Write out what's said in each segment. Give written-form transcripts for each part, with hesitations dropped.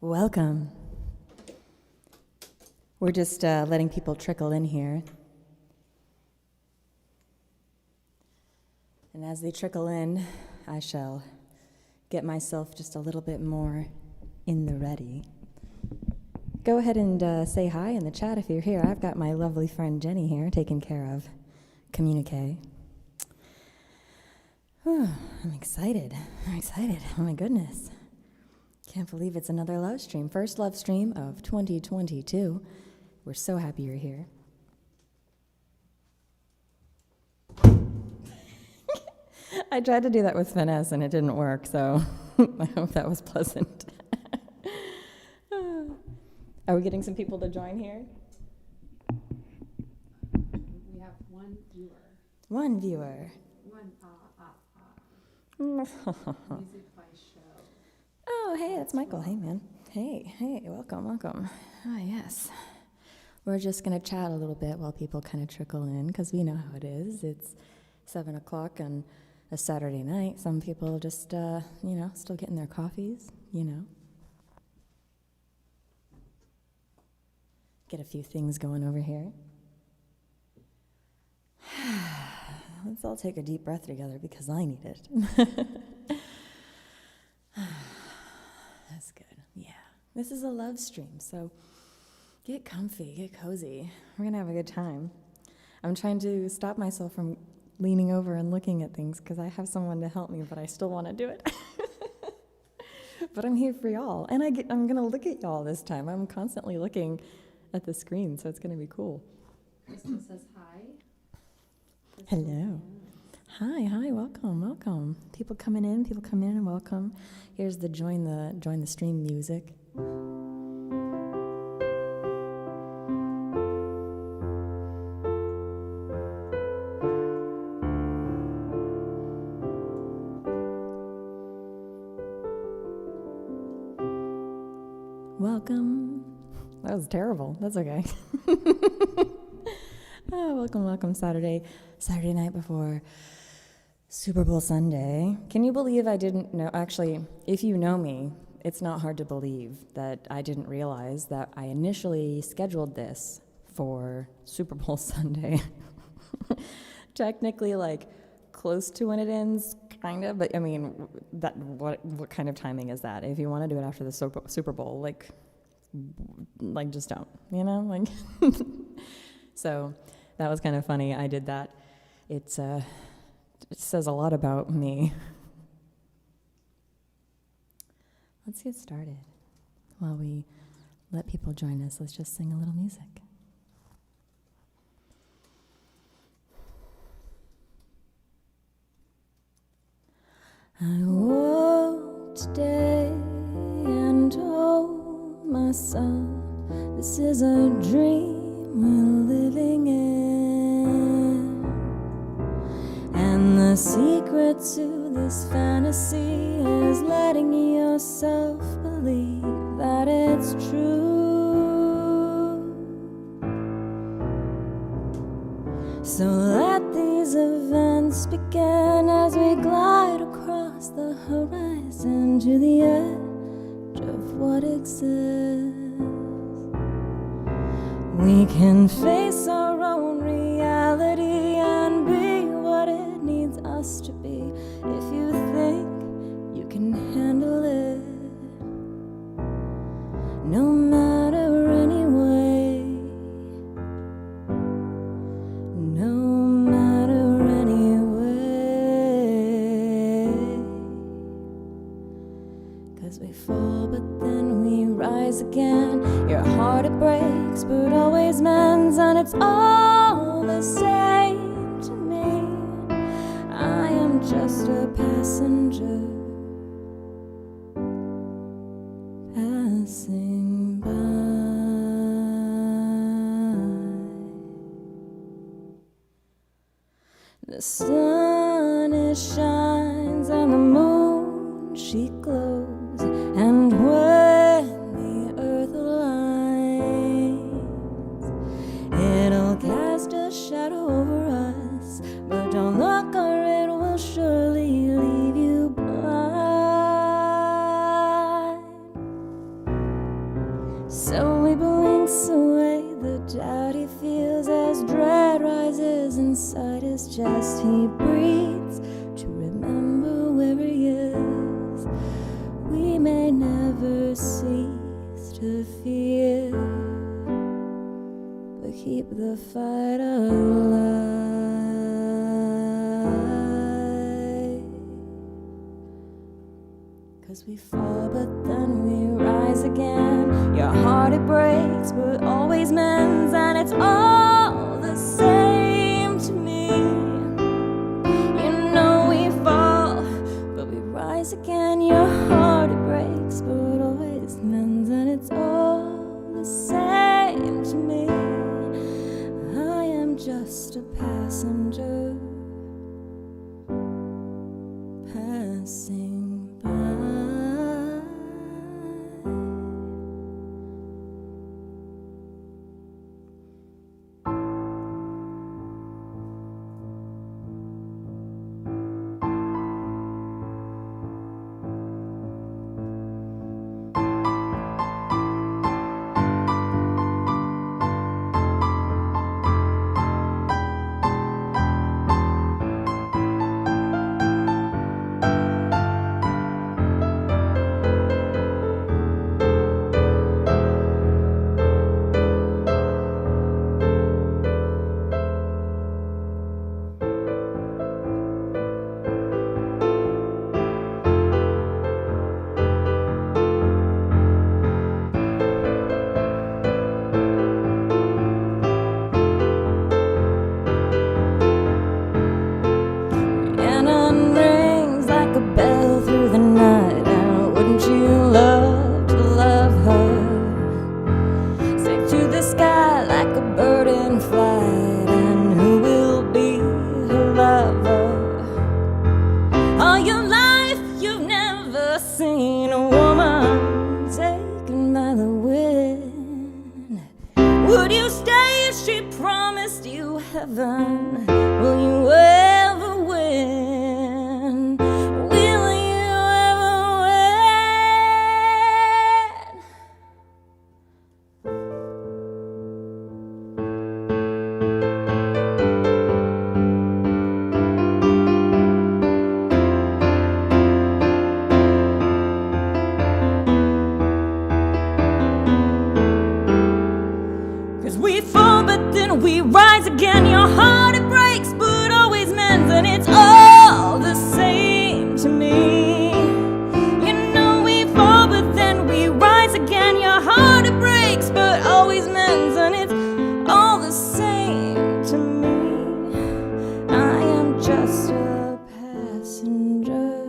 Welcome. We're just letting people trickle in here. And as they trickle in, I shall get myself just a little bit more in the ready. Go ahead and say hi in the chat if you're here. I've got my lovely friend Jenny here taking care of communique. Oh, I'm excited. Oh my goodness. Can't believe it's another love stream. First love stream of 2022. We're so happy you're here. I tried to do that with finesse and it didn't work, so I hope that was pleasant. Are we getting some people to join here? We have one viewer. One viewer. Music by Cher. Oh, hey, that's Michael. Hey, man. Hey, welcome. Ah, yes. We're just going to chat a little bit while people kind of trickle in, because we know how it is. It's 7 o'clock on a Saturday night. Some people just, still getting their coffees, Get a few things going over here. Let's all take a deep breath together because I need it. That's good. Yeah. This is a love stream, so get comfy, get cozy. We're going to have a good time. I'm trying to stop myself from leaning over and looking at things because I have someone to help me, but I still want to do it. But I'm here for y'all, and I'm going to look at y'all this time. I'm constantly looking at the screen, so it's going to be cool. Crystal says hi. Hello. Hi, welcome. People come in and welcome. Here's the join the stream music. Welcome. That was terrible. That's okay. Welcome Saturday night before Super Bowl Sunday. Can you believe I didn't know? Actually, if you know me, it's not hard to believe that I didn't realize that I initially scheduled this for Super Bowl Sunday. Technically, close to when it ends, kind of. But I mean, what kind of timing is that? If you want to do it after the Super Bowl, just don't, So that was kind of funny. I did that. It says a lot about me. Let's get started. While we let people join us, let's just sing a little music. I woke today and told myself this is a dream we're living in, and the secret to this fantasy is letting yourself believe that it's true. So let these events begin as we glide across the horizon to the edge of what exists. We can face our own reality and be what it needs us to be. If you think you can handle it, no matter anyway, no matter anyway. 'Cause we fall, but then we rise again. Your heart, it breaks, but always mends, and it's all the same to me. I am just a passenger passing by. The sun, it shines, and the moon, she glows, and when the earth aligns, it'll cast a shadow over us, but don't look or it will surely leave you blind. keep the fight alive. 'Cause we fall, but then we rise again. Your heart, it breaks, but always mends, and it's all the same to me. You know we fall, but we rise again. Your heart, it breaks, but always mends, and it's all the same to me. I am just a passenger passing by. Heaven, will you ever win? Will you ever win? Cause we fall, but then we rise again. Your heart, it breaks, but always mends, and it's all the same to me. You know we fall, but then we rise again. Your heart, it breaks, but always mends, and it's all the same to me. I am just a passenger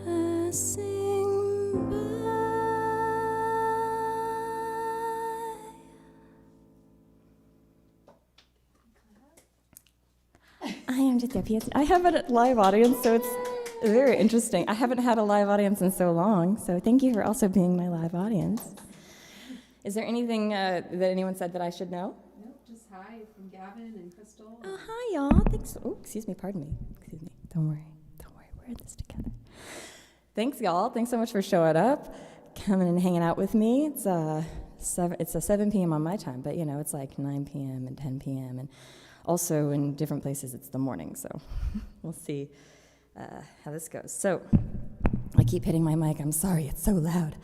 passing by. I am just a PS. I have a live audience, so it's very interesting. I haven't had a live audience in so long, so thank you for also being my live audience. Is there anything that anyone said that I should know? Nope, just hi from Gavin and Crystal. Oh, hi, y'all. Thanks. Oh, excuse me. Pardon me. Excuse me. Don't worry. Don't worry. We're in this together. Thanks, y'all. Thanks so much for showing up, coming and hanging out with me. It's a 7 p.m. on my time, but, you know, it's like 9 p.m. and 10 p.m. and also in different places it's the morning, so we'll see how this goes. So I keep hitting my mic. I'm sorry, it's so loud.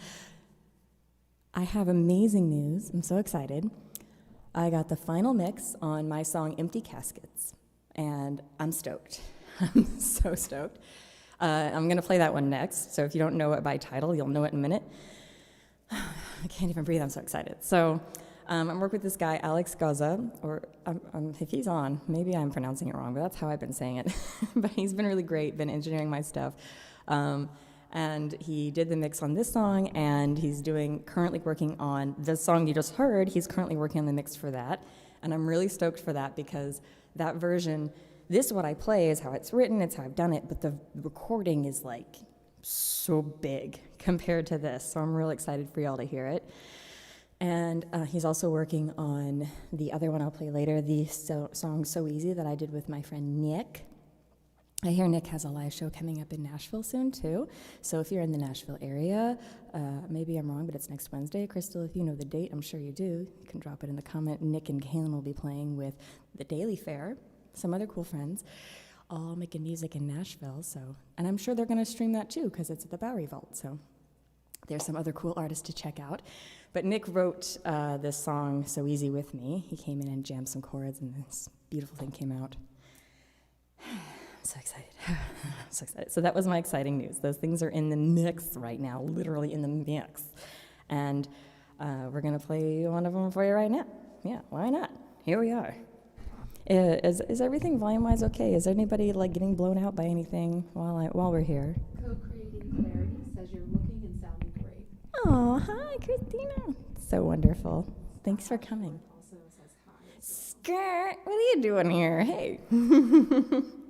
I have amazing news. I'm so excited. I got the final mix on my song Empty Caskets, and I'm stoked. I'm so stoked. I'm going to play that one next, so if you don't know it by title, you'll know it in a minute. I can't even breathe, I'm so excited. So I'm working with this guy, Alex Gaza, or if he's on, maybe I'm pronouncing it wrong, but that's how I've been saying it. But he's been really great, been engineering my stuff. And he did the mix on this song, and he's currently working on the song you just heard. He's currently working on the mix for that. And I'm really stoked for that because that version, this what I play is how it's written, it's how I've done it, but the recording is like so big compared to this. So I'm really excited for y'all to hear it. And he's also working on the other one I'll play later, the song So Easy that I did with my friend Nick. I hear Nick has a live show coming up in Nashville soon, too. So if you're in the Nashville area, maybe I'm wrong, but it's next Wednesday. Crystal, if you know the date, I'm sure you do. You can drop it in the comment. Nick and Kaylin will be playing with the Daily Fair, some other cool friends, all making music in Nashville. And I'm sure they're going to stream that, too, because it's at the Bowery Vault. So There's some other cool artists to check out. But Nick wrote this song, So Easy With Me. He came in and jammed some chords, and this beautiful thing came out. I'm so excited. I'm so excited. So that was my exciting news. Those things are in the mix right now, literally in the mix. And we're going to play one of them for you right now. Yeah, why not? Here we are. Is everything volume-wise okay? Is anybody like getting blown out by anything while we're here? Co-creating Clarity says you're looking and sounding great. Oh, hi, Christina. So wonderful. Thanks for coming. Also says hi. Skirt, what are you doing here? Hey.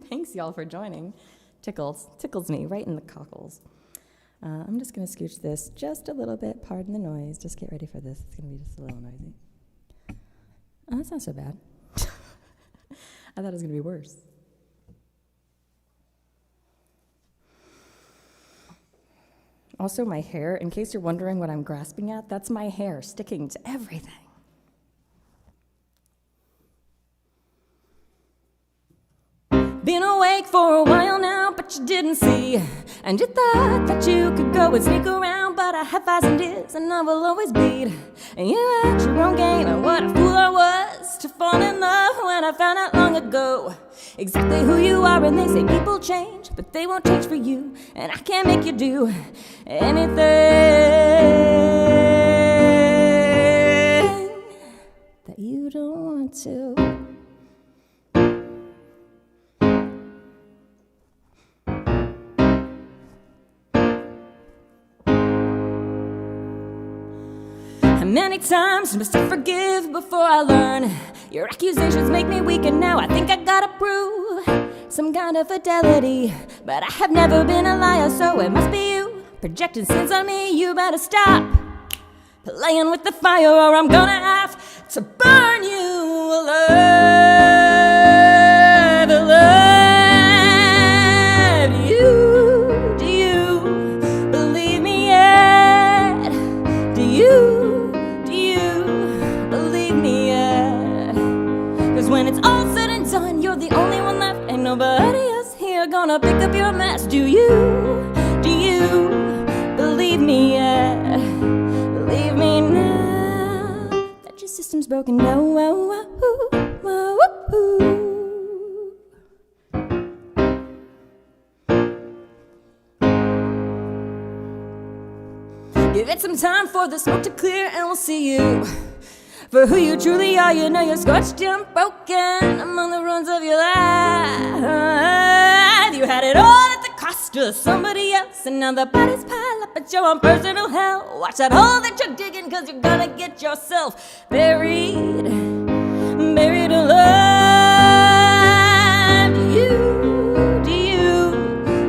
Thanks, y'all, for joining. Tickles me right in the cockles. I'm just going to scooch this just a little bit. Pardon the noise. Just get ready for this. It's going to be just a little noisy. Oh, that's not so bad. I thought it was going to be worse. Also, my hair, in case you're wondering what I'm grasping at, that's my hair sticking to everything. Been awake for a while now, but you didn't see. And you thought that you could go and sneak around, but I have eyes and ears, and I will always bleed. And you had your own game, and what a fool I was to fall in love when I found out long ago exactly who you are. And they say people change, but they won't change for you, and I can't make you do anything that you don't want to. Many times must I forgive before I learn. Your accusations make me weak, and now I think I gotta prove some kind of fidelity. But I have never been a liar, so it must be you projecting sins on me. You better stop playing with the fire, or I'm gonna have to burn you alive, alive. Do you believe me yet? Do you believe me yet? 'Cause when it's all said and done, you're the only one left. Ain't nobody else here gonna pick up your mess. Do you believe me yet? Believe me now that your system's broken. No, give it some time for the smoke to clear, and we'll see you for who you truly are. You know you're scorched and broken among the ruins of your life. You had it all at the cost of somebody else, and now the bodies pile up at your own personal hell. Watch that hole that you're digging, 'cause you're gonna get yourself buried alive. Do you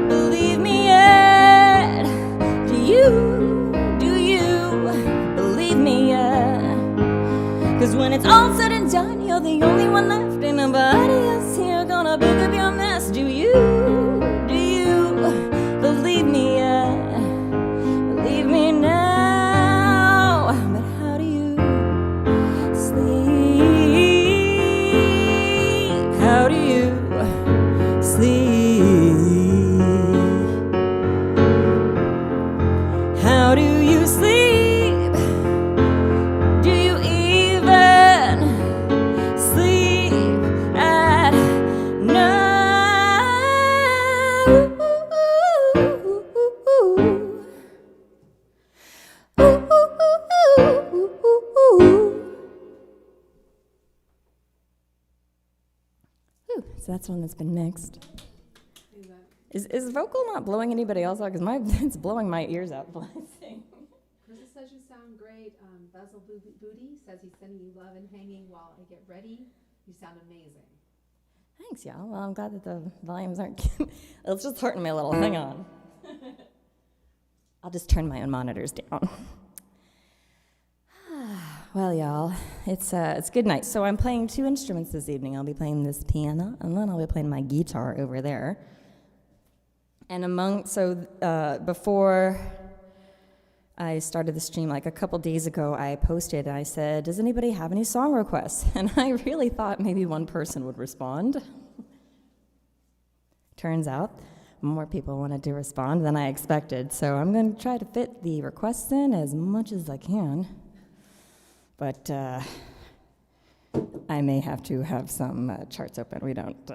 believe me yet? Do you believe me yet? 'Cause when it's all said and done, you're the only one left, and nobody else here gonna pick up your mess. Do you believe me yet? Believe me now. But how do you sleep? How do you sleep? How do you sleep? Do you even sleep at night? So that's one that's been mixed. Is vocal not blowing anybody else out? Because it's blowing my ears out while I sing. Krista says you sound great. Basil Booty says he's sending you love and hanging while I get ready. You sound amazing. Thanks, y'all. Well, I'm glad that the volumes aren't... It's just hurting me a little. Hang on. I'll just turn my own monitors down. Well, y'all, it's good night. So I'm playing two instruments this evening. I'll be playing this piano, and then I'll be playing my guitar over there. And before I started the stream, like a couple days ago, I posted, I said, does anybody have any song requests? And I really thought maybe one person would respond. Turns out more people wanted to respond than I expected. So I'm going to try to fit the requests in as much as I can. But I may have to have some charts open. We don't...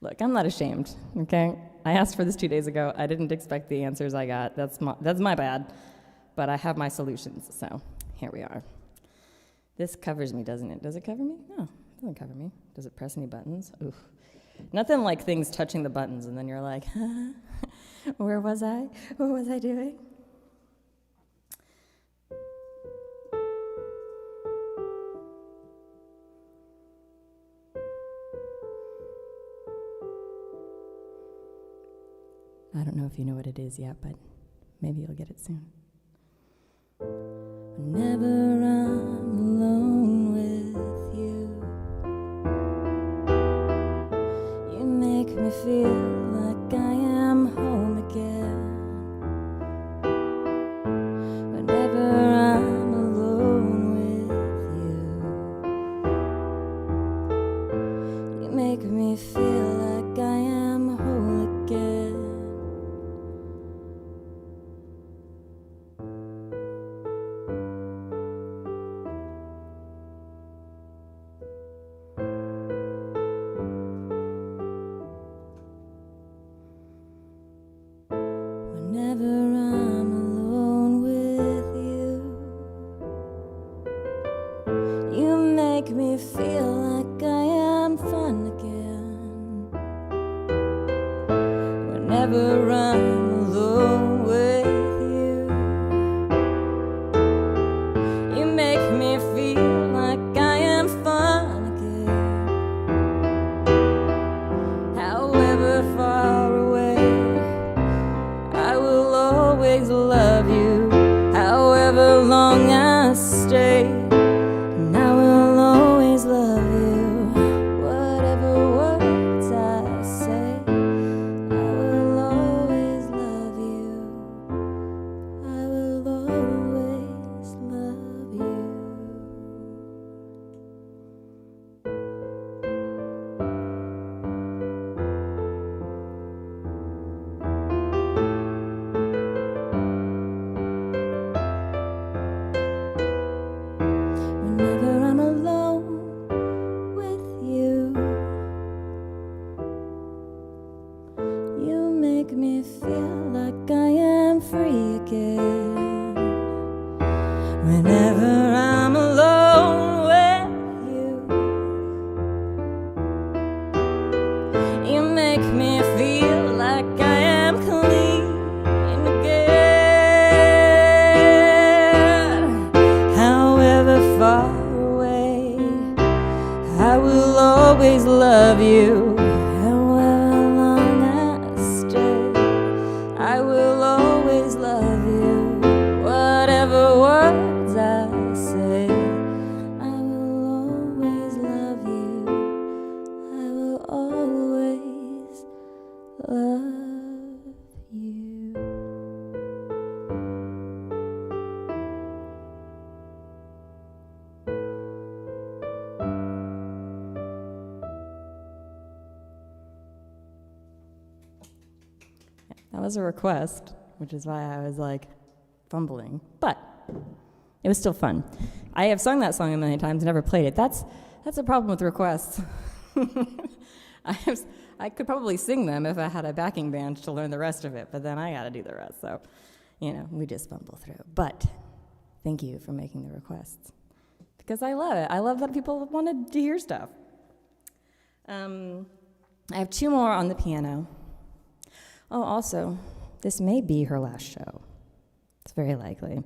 Look, I'm not ashamed, okay? I asked for this 2 days ago. I didn't expect the answers I got. That's my bad. But I have my solutions, so here we are. This covers me, doesn't it? Does it cover me? No, it doesn't cover me. Does it press any buttons? Oof. Nothing like things touching the buttons, and then you're like, huh? Where was I? What was I doing? I don't know if you know what it is yet, but maybe you'll get it soon. Whenever I'm alone with you, you make me feel like I am home again. Whenever I'm alone with you, you make me feel like I am whole again. Whenever I'm alone with you, you make me feel like I am fun again. Whenever I'm alone with you, you make me feel like I am fun again. However far away, I will always love you. However long I stay, and I will always love you. Whatever words I say, I will always love you. I will always love you. Whenever I'm alone with you, you make me feel like I am free again. Whenever I'm alone with you, you make me feel like I am clean again. However far away, I will always love you. However long I stay, I will always love you. Whatever words I say, I will always love you. I will always love you. That was a request, which is why I was like fumbling, but it was still fun. I have sung that song a million times, never played it. That's a problem with requests. I could probably sing them if I had a backing band to learn the rest of it, but then I got to do the rest. So, we just fumble through. But thank you for making the requests, because I love it. I love that people wanted to hear stuff. I have 2 more on the piano. Oh, also, this may be her last show. It's very likely.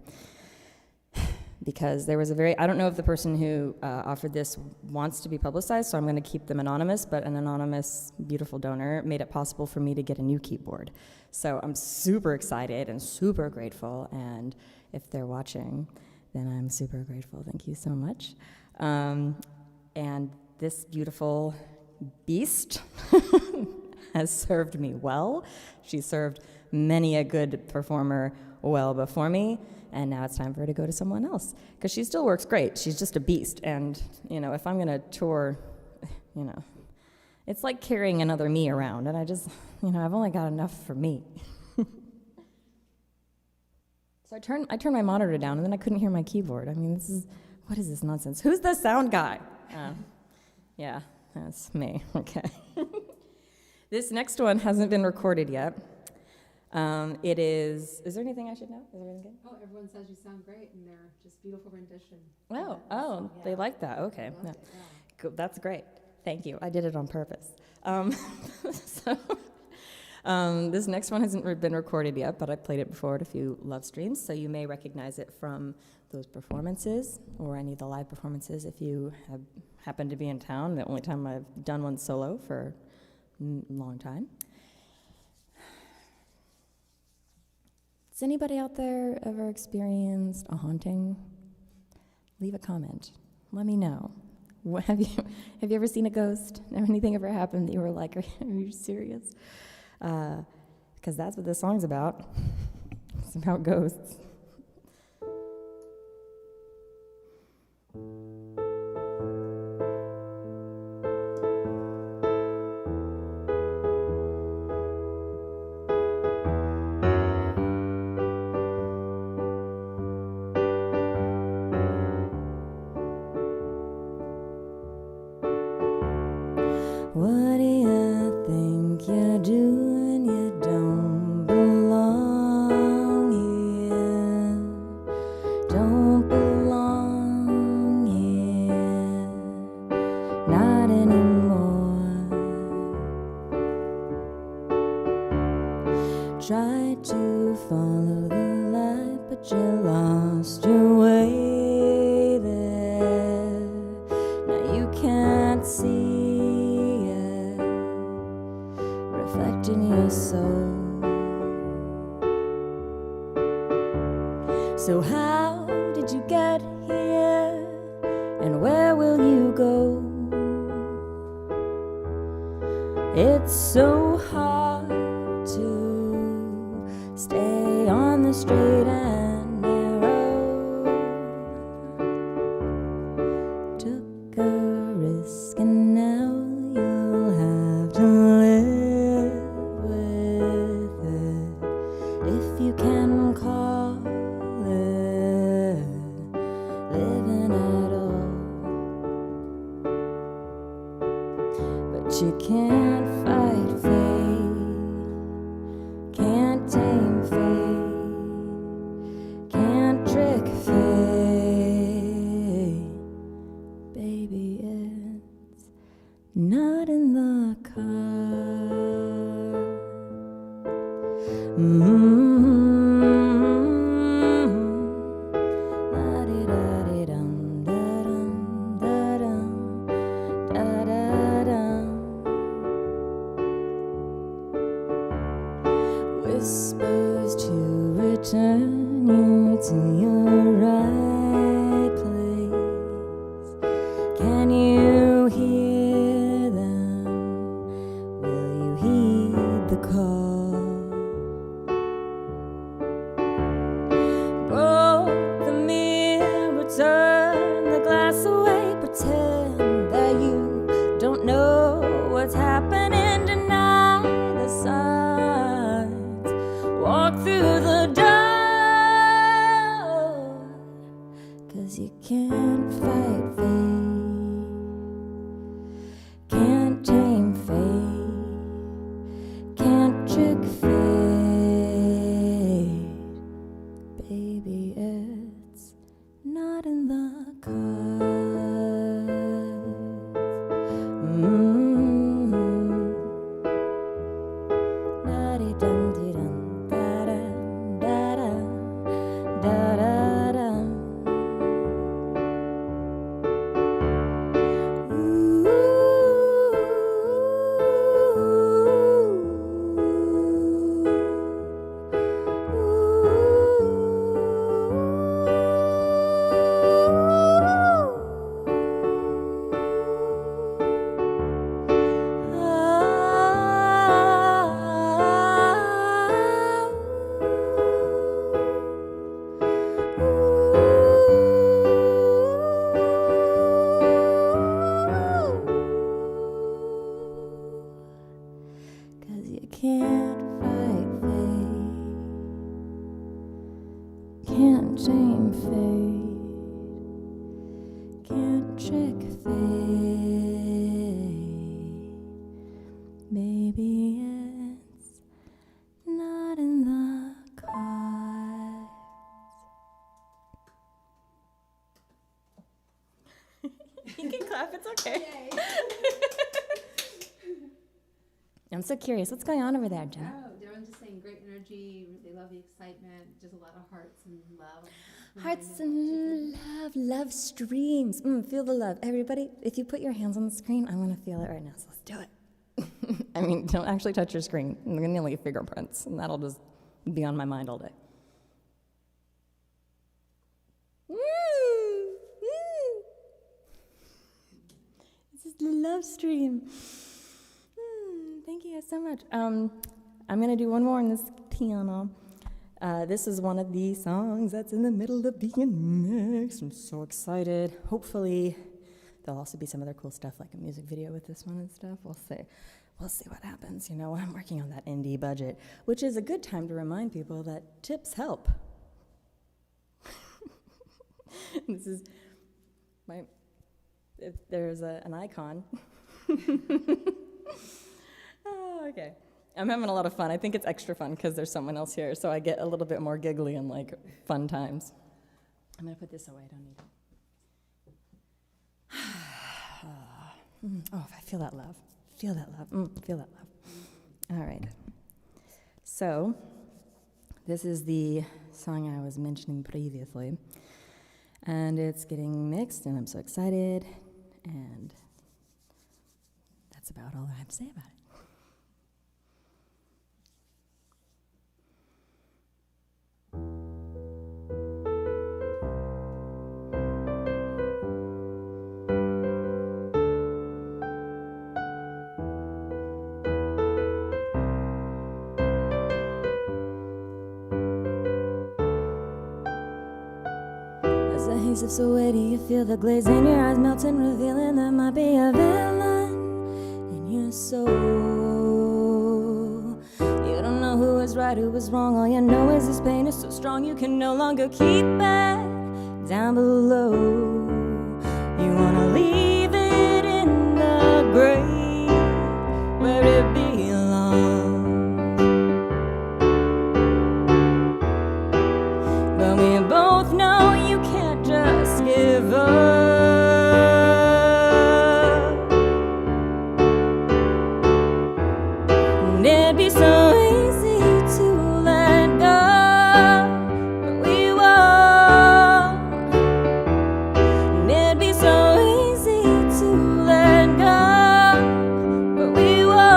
Because there was I don't know if the person who offered this wants to be publicized, so I'm going to keep them anonymous, but an anonymous, beautiful donor made it possible for me to get a new keyboard. So I'm super excited and super grateful, and if they're watching, then I'm super grateful. Thank you so much. And this beautiful beast has served me well. She served many a good performer well before me, and now it's time for her to go to someone else, because she still works great. She's just a beast, and if I'm going to tour, It's like carrying another me around, and I just, I've only got enough for me. So I turned my monitor down, and then I couldn't hear my keyboard. I mean, what is this nonsense? Who's the sound guy? Yeah, that's me. Okay. This next one hasn't been recorded yet. It is there anything I should know? Is everything good? Oh, everyone says you sound great, and they're just beautiful rendition. Oh, Yeah. they like that. Okay. I loved Yeah. it, yeah. Cool. That's great. Thank you. I did it on purpose. This next one hasn't been recorded yet, but I played it before at a few love streams, so you may recognize it from those performances or any of the live performances if you have happened to be in town. The only time I've done one solo for a long time. Has anybody out there ever experienced a haunting? Leave a comment. Let me know. Have you ever seen a ghost? Have anything ever happened that you were like, are you serious? Because that's what this song's about. It's about ghosts. What do you think you're doing? You don't belong here. Don't belong here. Not anymore. Tried to follow the light, but you lost your way there. Now you can't see in your soul. So how did you get here, and where will you go? It's so hard to stay on the straight and narrow. Took a risk and now you'll have to live if you can call it living at all. But you can't fight fate, can't tame fate, can't trick fate. Baby, it's not in the cards. Whispers to return you to your right place. Can you hear them? Will you heed the call? Broke the mirror, turn the glass away, pretend that you don't know what's happening, deny the signs, walk through the door. maybe it's not in the cards. You can clap, it's okay. Yay. I'm so curious. What's going on over there, Jenna? Oh, everyone's just saying great energy. They love the excitement. Just a lot of hearts and love. Hearts and love streams. Feel the love. Everybody, if you put your hands on the screen, I want to feel it right now, so let's do it. I mean, don't actually touch your screen. I'm going to leave fingerprints, and that'll just be on my mind all day. This is the love stream. Thank you guys so much. I'm going to do one more on this piano. This is one of the songs that's in the middle of being mixed. I'm so excited. Hopefully, there'll also be some other cool stuff like a music video with this one and stuff. We'll see. We'll see what happens. You know, I'm working on that indie budget, which is a good time to remind people that tips help. This is my, if there's an icon. Oh, okay. I'm having a lot of fun. I think it's extra fun because there's someone else here, so I get a little bit more giggly and like fun times. I'm going to put this away. I don't need it. Oh, I feel that love. Feel that love. Feel that love. All right. So, this is the song I was mentioning previously. And it's getting mixed, and I'm so excited. And that's about all I have to say about it. The haze of so where do you feel the glaze in your eyes melting, revealing there might be a villain in your soul. You don't know who is right, who is wrong. All you know is this pain is so strong you can no longer keep it down below. You wanna leave it in the grave where it belongs. But we both know you can't just give up. And it'd be so easy to let go, but we won't. And it'd be so easy to let go, but we won't.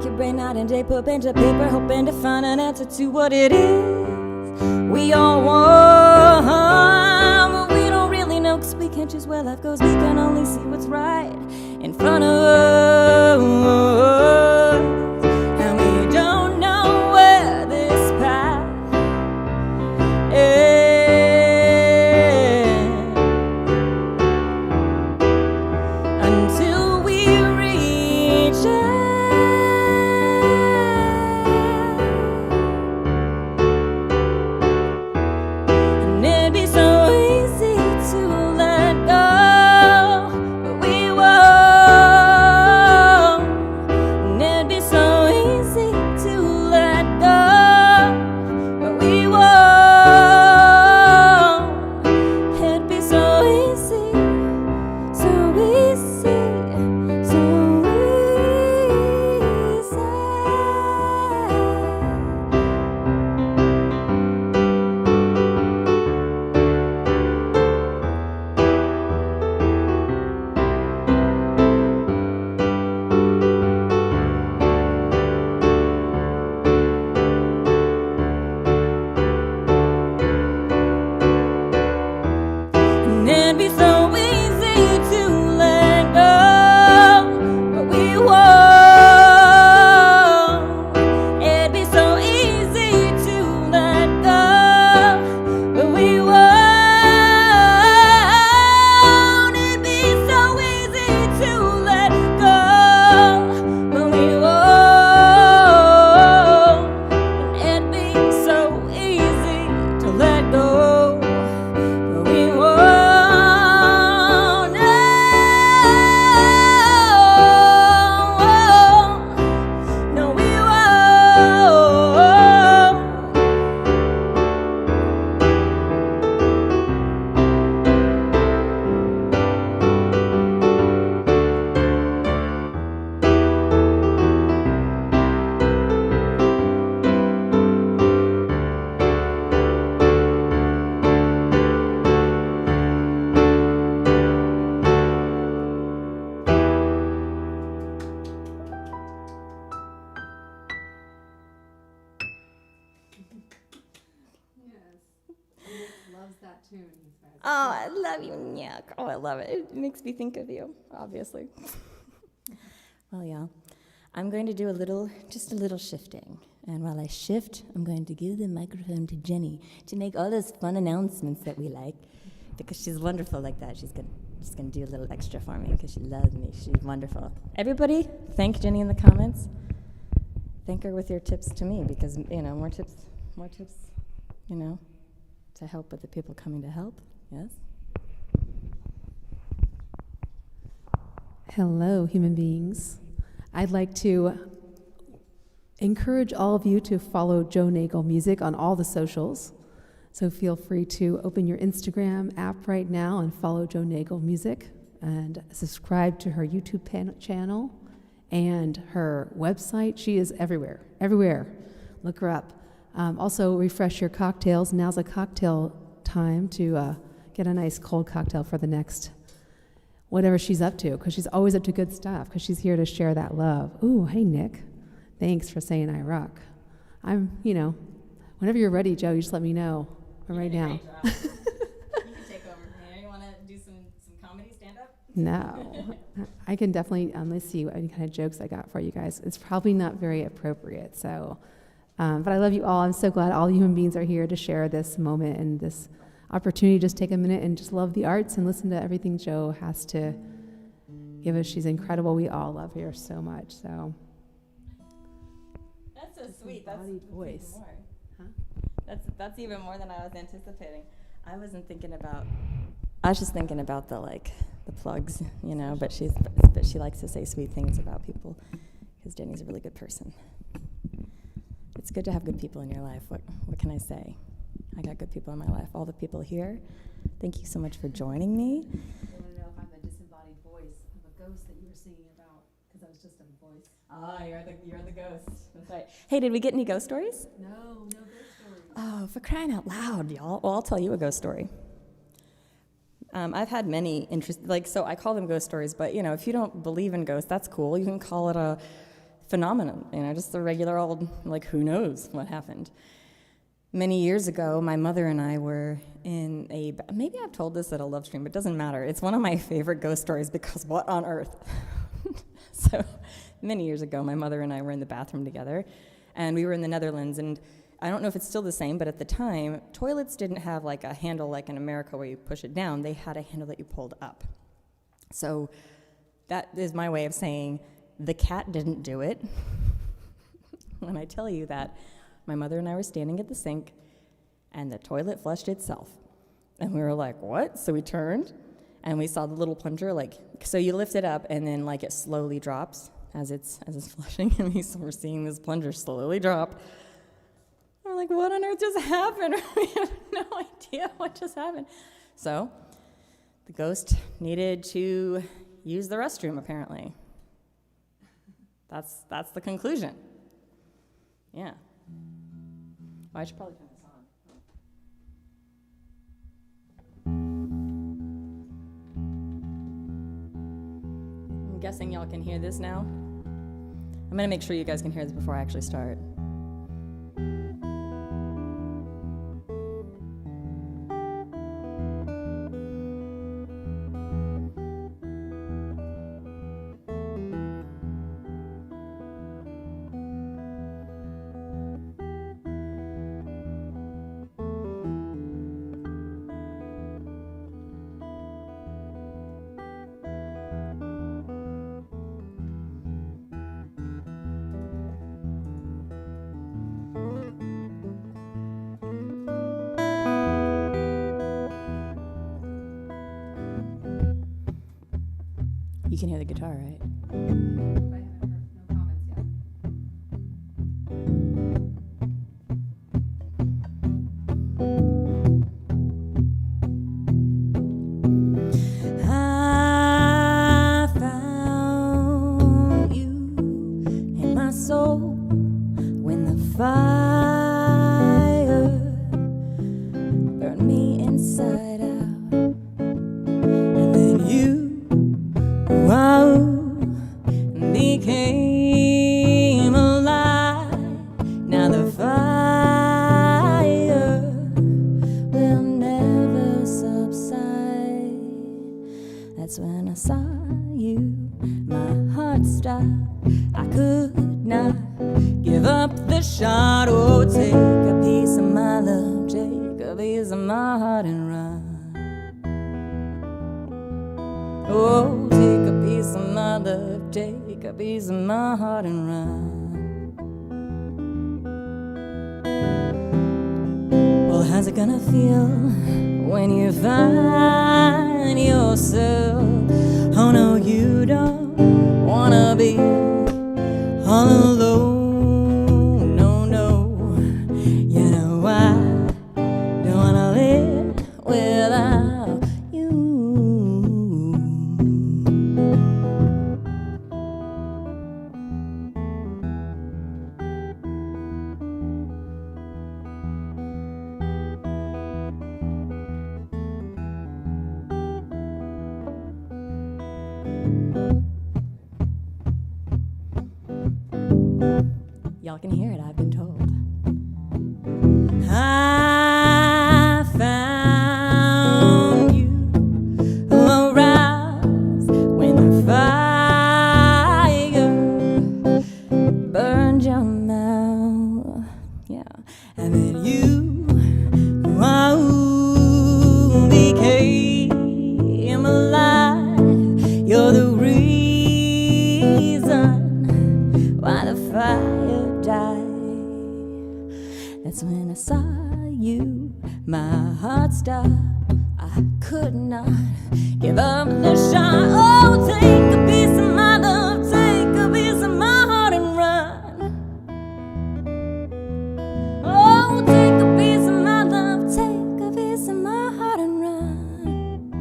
Your brain out and day put pen to paper, hoping to find an answer to what it is we all want. But we don't really know, cause we can't choose where life goes. We can only see what's right in front of us. And we don't know where this path ends until we reach it. To let go, but we won't. loves that tune, he says. Oh, I love you, Nyuk. Oh, I love it. It makes me think of you, obviously. Well, yeah. I'm going to do just a little shifting. And while I shift, I'm going to give the microphone to Jenny to make all those fun announcements that we like, because she's wonderful like that. She's going to do a little extra for me because she loves me. She's wonderful. Everybody, thank Jenny in the comments. Thank her with your tips to me, because, more tips, to help with the people coming to help. Yes? Hello, human beings. I'd like to encourage all of you to follow Jo Nagle Music on all the socials. So feel free to open your Instagram app right now and follow Jo Nagle Music and subscribe to her YouTube channel and her website. She is everywhere. Look her up. Also, refresh your cocktails. Now's a cocktail time to get a nice cold cocktail for the next whatever she's up to, because she's always up to good stuff, because she's here to share that love. Ooh, hey, Nick. Thanks for saying I rock. Whenever you're ready, Joe, you just let me know. Right now. You can take over from here. You want to do some comedy, stand-up? No. I can definitely, let's see any kind of jokes I got for you guys. It's probably not very appropriate, so. But I love you all. I'm so glad all human beings are here to share this moment and this opportunity. Just take a minute and just love the arts and listen to everything Jo has to give us. She's incredible. We all love her so much. So. That's so sweet. That's voice. Even more. Huh? That's even more than I was anticipating. I was just thinking about the plugs, but she likes to say sweet things about people, because Jenny's a really good person. It's good to have good people in your life. What can I say? I got good people in my life. All the people here, thank you so much for joining me. I want to know if I'm the disembodied voice of a ghost that you were singing about, because I was just a voice. Ah, you're the ghost. That's right. Hey, did we get any ghost stories? No ghost stories. Oh, for crying out loud, y'all. Well, I'll tell you a ghost story. I've had many so I call them ghost stories, but, if you don't believe in ghosts, that's cool. You can call it a phenomenon, just a regular old, who knows what happened. Many years ago, my mother and I were in maybe I've told this at a love stream, but it doesn't matter. It's one of my favorite ghost stories, because what on earth? So many years ago, my mother and I were in the bathroom together, and we were in the Netherlands, and I don't know if it's still the same, but at the time, toilets didn't have a handle like in America where you push it down. They had a handle that you pulled up. So that is my way of saying the cat didn't do it. When I tell you that my mother and I were standing at the sink, and the toilet flushed itself. And we were like, what? So we turned, and we saw the little plunger, so you lift it up, and then it slowly drops as it's flushing, and we're seeing this plunger slowly drop. We're like, what on earth just happened? We have no idea what just happened. So the ghost needed to use the restroom, apparently. That's the conclusion. Yeah. Well, I should probably turn this on. I'm guessing y'all can hear this now. I'm going to make sure you guys can hear this before I actually start. You can hear the guitar, right? I haven't heard no comments yet. I found you in my soul when the fire burned me inside out, and then you, wow, became take a piece of my heart and run. Well, how's it gonna feel when you find yourself? Oh no, you don't wanna be all alone. No, no, you know I don't wanna live without you. Y'all can hear it, I've been told. I found you aroused when the fire burned your mouth. Yeah. And then you became alive. You're the reason why the fire died. That's when I saw you, my heart stopped. I could not give up the shot. Oh, take a piece of my love, take a piece of my heart and run. Oh, take a piece of my love, take a piece of my heart and run.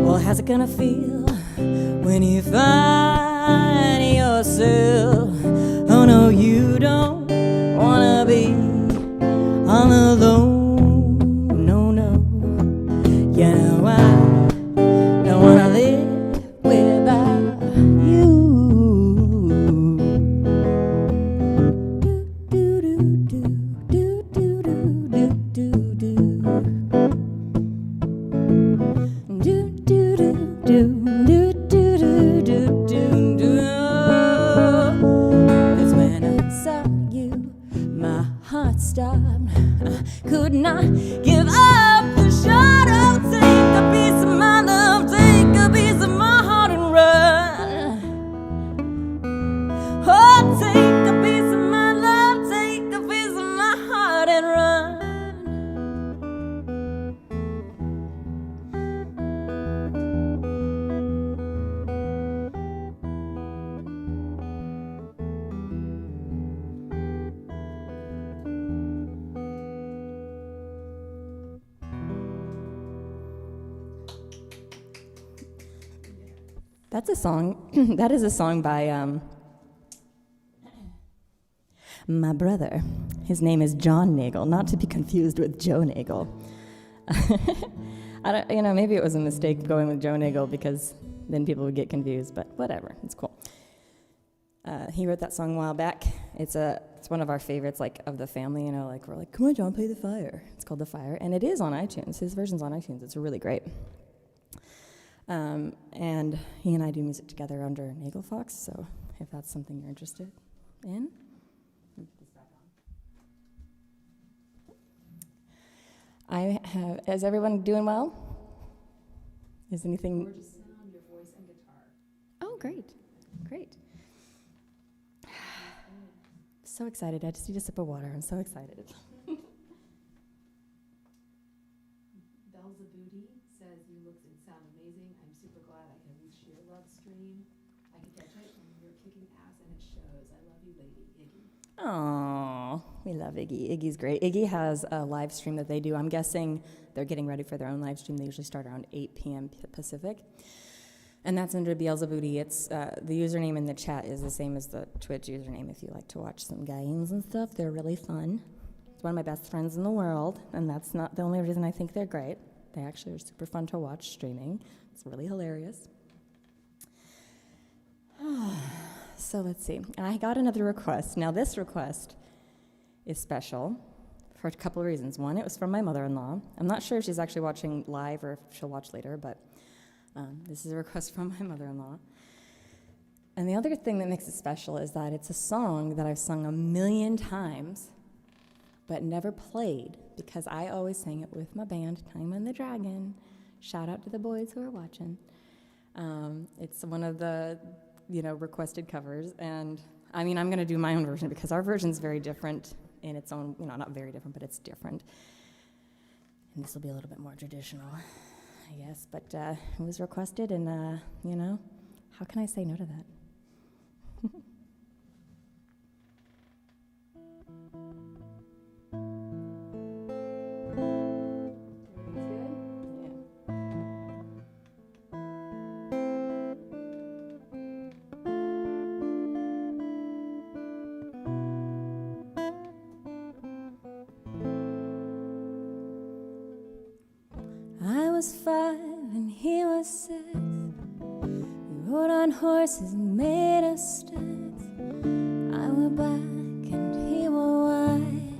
Well, how's it gonna feel when you find yourself? Oh no, you don't wanna be all alone. No, no, you know I don't wanna live without you. Do do do do do do do do do do do do do. Stopped. I could not give up the shot. Oh, take a piece of my love, take a piece of my heart and run. Oh, take a piece of my love, take a piece of my heart and run. That's a song. That is a song by my brother. His name is Jo Nagle, not to be confused with Jo Nagle. I don't, maybe it was a mistake going with Jo Nagle because then people would get confused, but whatever, it's cool. He wrote that song a while back. It's one of our favorites, like of the family. We're like, come on, John, play The Fire. It's called The Fire, and it is on iTunes. His version's on iTunes. It's really great. And he and I do music together under Nagle Fox, so if that's something you're interested in. Is everyone doing well? Is anything? Gorgeous sound, your voice and guitar. Oh, great. So excited. I just need a sip of water. I'm so excited. Belzebooty says you look and sound amazing. I'm super glad I can reach your love stream. I can catch it when you're kicking ass and it shows. I love you, lady Iggy. Aww, we love Iggy. Iggy's great. Iggy has a live stream that they do. I'm guessing they're getting ready for their own live stream. They usually start around 8 p.m. Pacific. And that's under Beelzebooty. It's the username in the chat is the same as the Twitch username if you like to watch some games and stuff. They're really fun. It's one of my best friends in the world, and that's not the only reason I think they're great. They actually are super fun to watch streaming. It's really hilarious. So let's see. I got another request. Now this request is special for a couple of reasons. One, it was from my mother-in-law. I'm not sure if she's actually watching live or if she'll watch later, but this is a request from my mother-in-law. And the other thing that makes it special is that it's a song that I've sung 1,000,000 times, but never played because I always sang it with my band, Time and the Dragon. Shout out to the boys who are watching. It's one of the, requested covers, and I mean, I'm going to do my own version because our version's very different in its own, not very different, but it's different. And this will be a little bit more traditional, I guess, but it was requested, and, how can I say no to that? I was 5 and he was 6. We rode on horses made of sticks. I were black and he were white.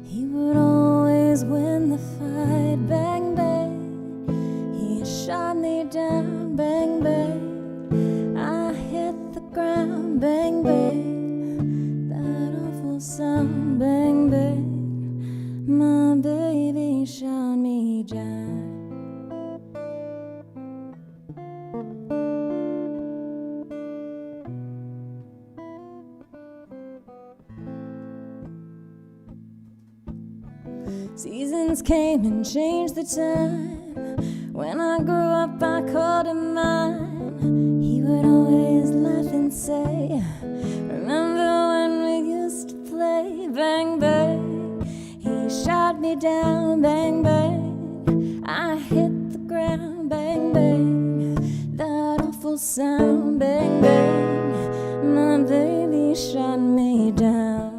He would always win the fight. Bang, bang, he shot me down. Bang, bang, I hit the ground. Bang, bang, that awful sound. Bang, bang, my baby shot me down. Seasons came and changed the time. When I grew up, I called him mine. He would always laugh and say, remember when we used to play? Bang, bang, he shot me down. Bang, bang, I hit the ground. Bang, bang, that awful sound. Bang, bang, my baby shot me down.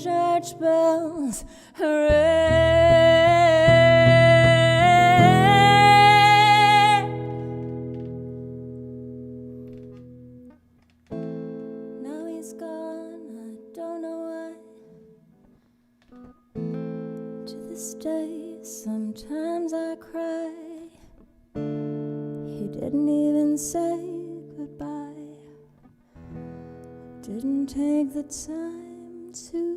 Church bells, hooray! Now he's gone, I don't know why. To this day, sometimes I cry. He didn't even say goodbye. Didn't take the time to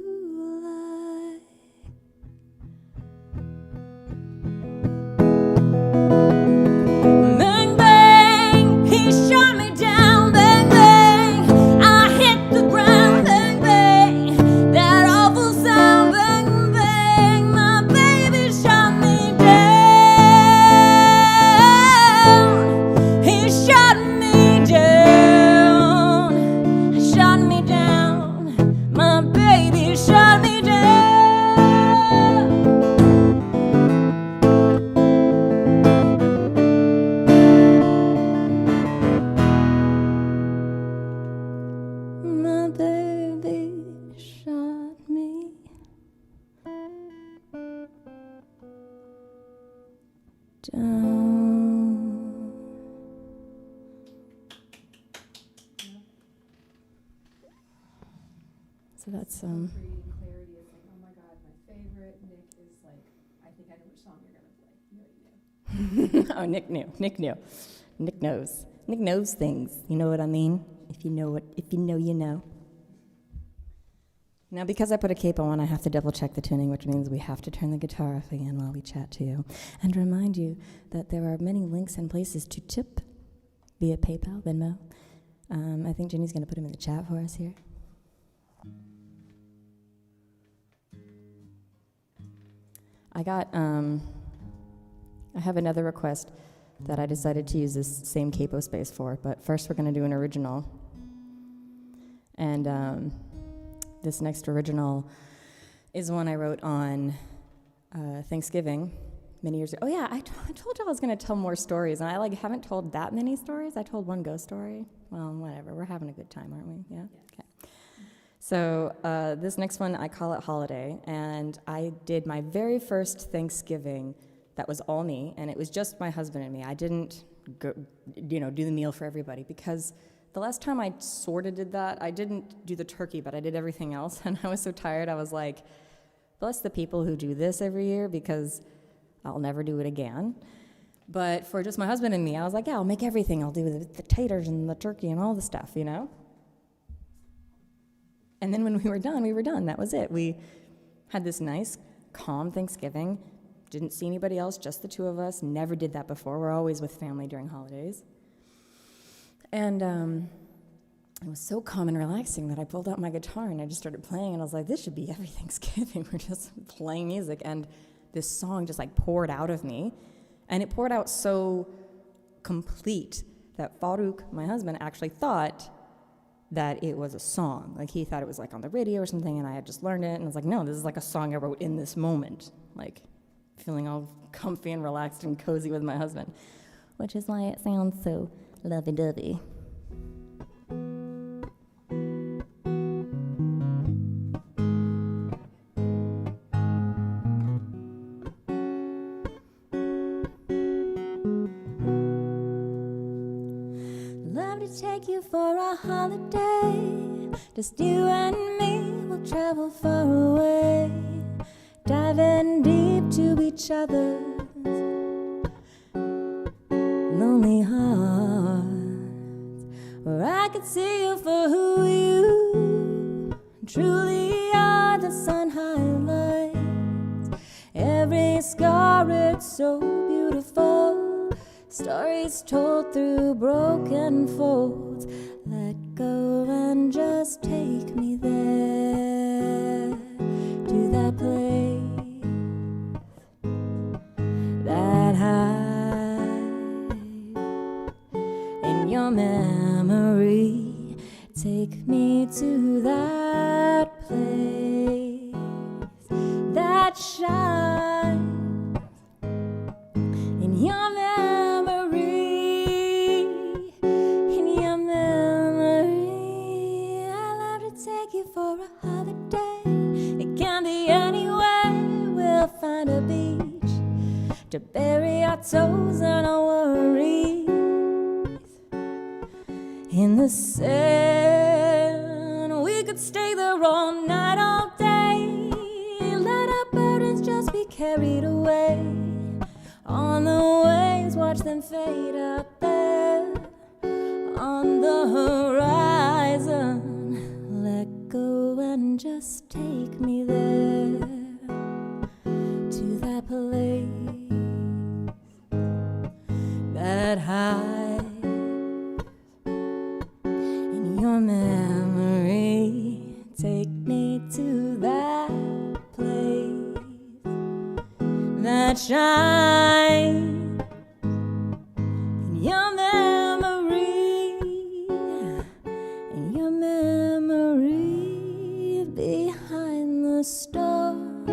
So that's Creating clarity is like, oh my god, my favorite. Nick is like, I think I know which song you're gonna play. You know. Oh, Nick knew. Nick knew. Nick knows. Nick knows things. You know what I mean? If you know, you know. Now, because I put a capo on, I have to double check the tuning, which means we have to turn the guitar off again while we chat to you. And remind you that there are many links and places to tip via PayPal, Venmo. I think Jenny's going to put them in the chat for us here. I have another request that I decided to use this same capo space for, but first we're going to do an original. And this next original is one I wrote on Thanksgiving many years ago. Oh yeah, I told you I was going to tell more stories, and I haven't told that many stories. I told one ghost story. Well, whatever. We're having a good time, aren't we? Yeah? Okay. So this next one, I call it Holiday, and I did my very first Thanksgiving that was all me, and it was just my husband and me. I didn't go, do the meal for everybody, because the last time I sort of did that, I didn't do the turkey, but I did everything else, and I was so tired, I was like, bless the people who do this every year, because I'll never do it again. But for just my husband and me, I was like, yeah, I'll make everything. I'll do the taters and the turkey and all the stuff, you know? And then when we were done. That was it. We had this nice, calm Thanksgiving. Didn't see anybody else, just the two of us. Never did that before. We're always with family during holidays. And it was so calm and relaxing that I pulled out my guitar and I just started playing, and I was like, this should be every Thanksgiving. We're just playing music. And this song just like poured out of me. And it poured out so complete that Farouk, my husband, actually thought that it was a song. Like, he thought it was like on the radio or something, and I had just learned it. And I was like, no, this is like a song I wrote in this moment. Like, feeling all comfy and relaxed and cozy with my husband, which is why it sounds so lovey-dovey. Love to take you for a holiday. Just you and me will travel far away, diving deep to each other's lonely hearts, where I could see you for who you truly are. The sun highlights every scar, it's so beautiful. Stories told through broken folds. Let go and just take me there, to that place that hides in your memory. Take me to that place that shines in your memory, in your memory. I love to take you for a holiday. It can be anywhere. We'll find a beach to bury our toes and our worries in the sand. We could stay there all night, all day. Let our burdens just be carried away on the waves. Watch them fade out there on the horizon. Let go and just take me there, to that place that hides in your memory. Take me to that place that shines in your memory, in your memory. Behind the storm,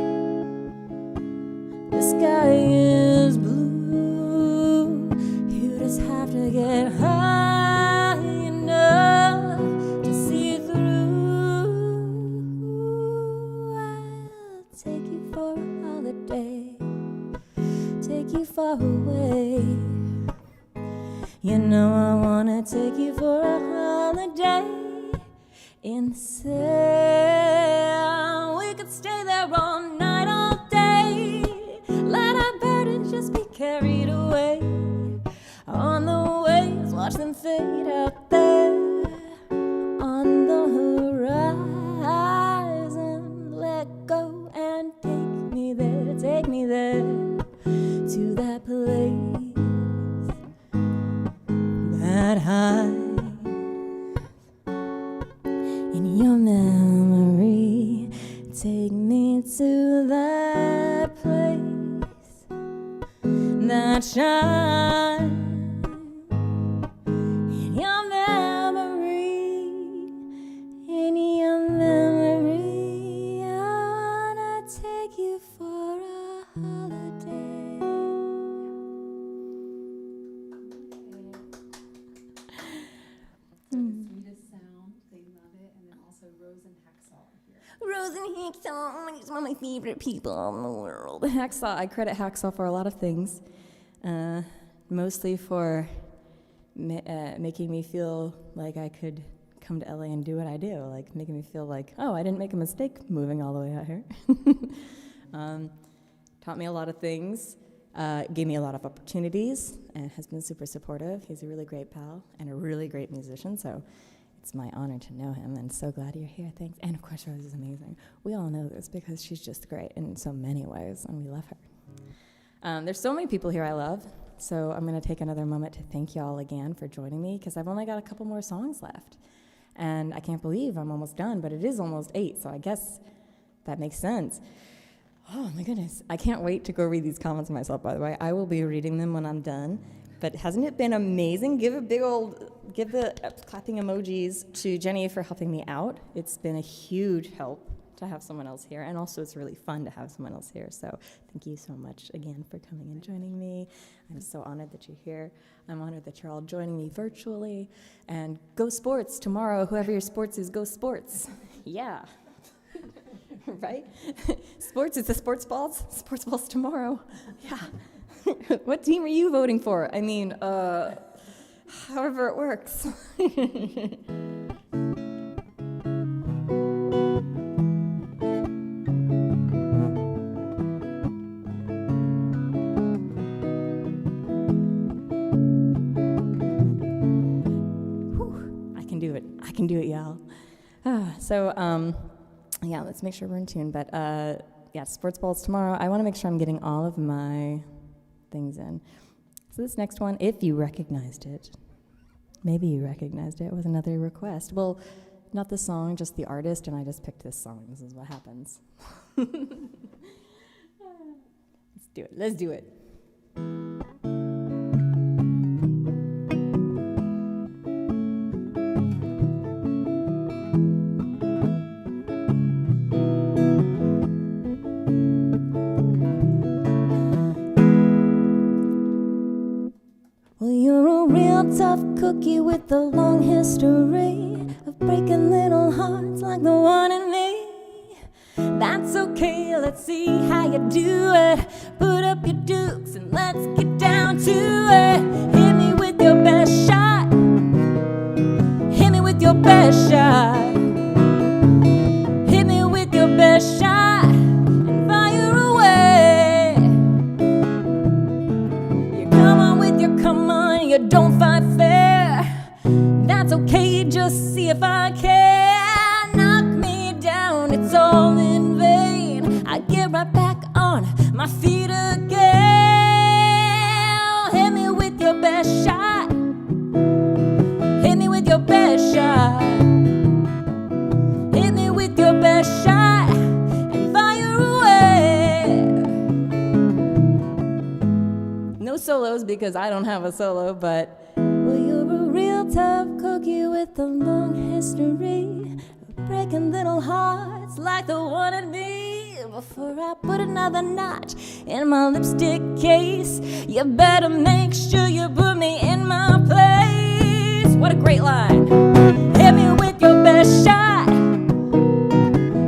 the sky is blue. You just have to get high enough to see through. I'll take you for a holiday, take you far away. You know I wanna take you for a holiday in the sand. We could stay there all night, all day. Let our burdens just be carried away on the waves. Watch them fade out there on the horizon. Let go and take me there, to that place that hides in your memory. Take me to that place that shines in your memory, in your memory. I wanna take you for a holiday. So the sweetest sound, they love it, and then also Rose and Hacksaw are here. Rose and Hacksaw, he's one of my favorite people in the world. Hacksaw, I credit Hacksaw for a lot of things, mostly for making me feel like I could come to LA and do what I do, like making me feel like, oh, I didn't make a mistake moving all the way out here. Taught me a lot of things. Gave me a lot of opportunities and has been super supportive. He's a really great pal and a really great musician, so it's my honor to know him, and so glad you're here. Thanks. And of course, Rose is amazing. We all know this because she's just great in so many ways, and we love her. There's so many people here I love, so I'm going to take another moment to thank y'all again for joining me, because I've only got a couple more songs left. And I can't believe I'm almost done, but it is almost 8, so I guess that makes sense. Oh, my goodness. I can't wait to go read these comments myself, by the way. I will be reading them when I'm done. But hasn't it been amazing? Give the clapping emojis to Jenny for helping me out. It's been a huge help to have someone else here, and also it's really fun to have someone else here. So thank you so much again for coming and joining me. I'm so honored that you're here. I'm honored that you're all joining me virtually. And go sports tomorrow. Whoever your sports is, go sports. Yeah. Right? Sports, it's the sports balls. Sports balls tomorrow. Yeah. What team are you voting for? I mean, however it works. I can do it, y'all. Yeah, let's make sure we're in tune. But yeah, sports balls tomorrow. I want to make sure I'm getting all of my things in. So this next one, if you recognized it, maybe you recognized it, was another request. Well, not the song, just the artist, and I just picked this song. This is what happens. Let's do it. Let's do it. Tough cookie with a long history of breaking little hearts like the one in me. That's okay, let's see how you do it. Put up your dukes and let's get down to it. Hit me with your best shot. Hit me with your best shot. Hit me with your best shot and fire away. You come on with your come on, you don't fight fair. That's okay, just see if I can. Knock me down, it's all in vain. I get right back on my feet again. Hit me with your best shot. Hit me with your best shot. Hit me with your best shot and fire away. No solos because I don't have a solo, but well, you're a real tough cookie with a long history of breaking little hearts like the one in me. Before I put another notch in my lipstick case, you better make sure you put me in my place. What a great line. Hit me with your best shot.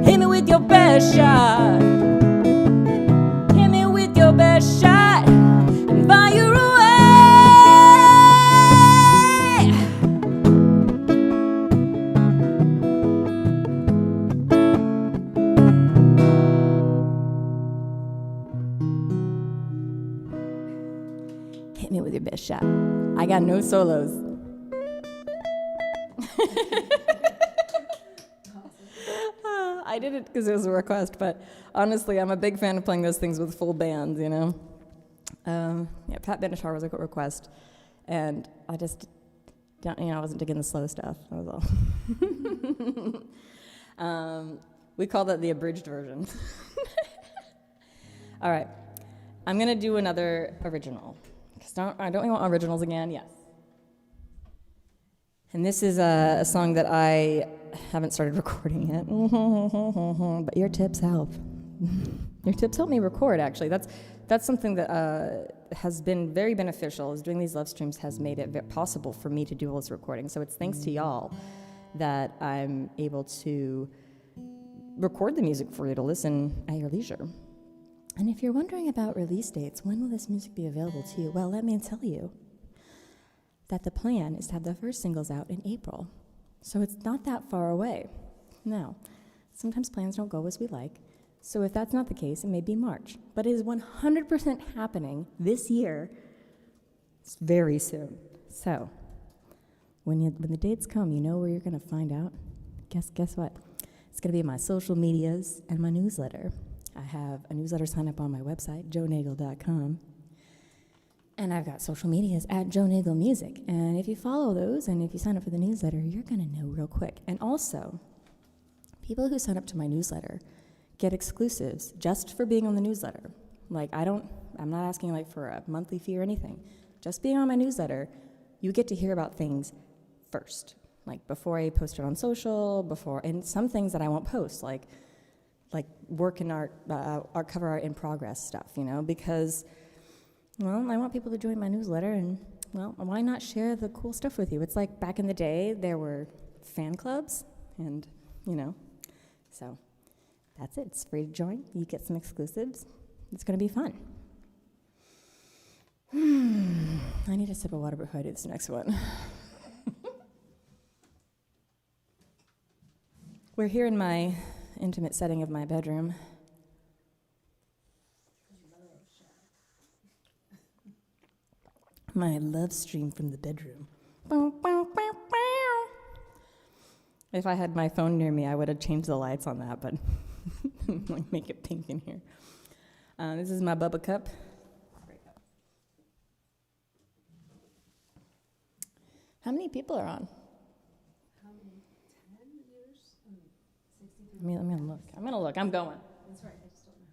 Hit me with your best shot. Hit me with your best shot and fire away. Hit me with your best shot. I got no solos. I did it because it was a request, but honestly, I'm a big fan of playing those things with full bands, you know? Yeah, Pat Benatar was a request, and I just, I wasn't digging the slow stuff, that was all. We call that the abridged version. All right, I'm gonna do another original. Don't we want originals again? Yes. And this is a song that I haven't started recording yet, but your tips help. Your tips help me record, actually. That's something that has been very beneficial, is doing these love streams has made it possible for me to do all this recording. So it's thanks to y'all that I'm able to record the music for you to listen at your leisure. And if you're wondering about release dates, when will this music be available to you? Well, let me tell you that the plan is to have the first singles out in April. So it's not that far away. Now, sometimes plans don't go as we like, So if that's not the case, it may be March. But it is 100% happening this year. It's very soon. So when the dates come, you know where you're going to find out. Guess what? It's going to be my social medias and my newsletter. I have a newsletter sign up on my website, jonagle.com. And I've got social medias at Jo Nagle Music. And if you follow those and if you sign up for the newsletter, you're going to know real quick. And also, people who sign up to my newsletter get exclusives just for being on the newsletter. Like, I'm not asking like for a monthly fee or anything. Just being on my newsletter, you get to hear about things first. Like before I post it on social, and some things that I won't post, like work in art, art cover art in progress stuff, because, well, I want people to join my newsletter, and, well, why not share the cool stuff with you? It's like back in the day, there were fan clubs, and, so that's it. It's free to join. You get some exclusives. It's going to be fun. I need a sip of water before I do this next one. We're here in my intimate setting of my bedroom. My love stream from the bedroom. If I had my phone near me, I would have changed the lights on that, but like make it pink in here. This is my Bubba cup. How many people are on? How many? 10 years? 63. I'm gonna look. I'm going. That's right. I just don't know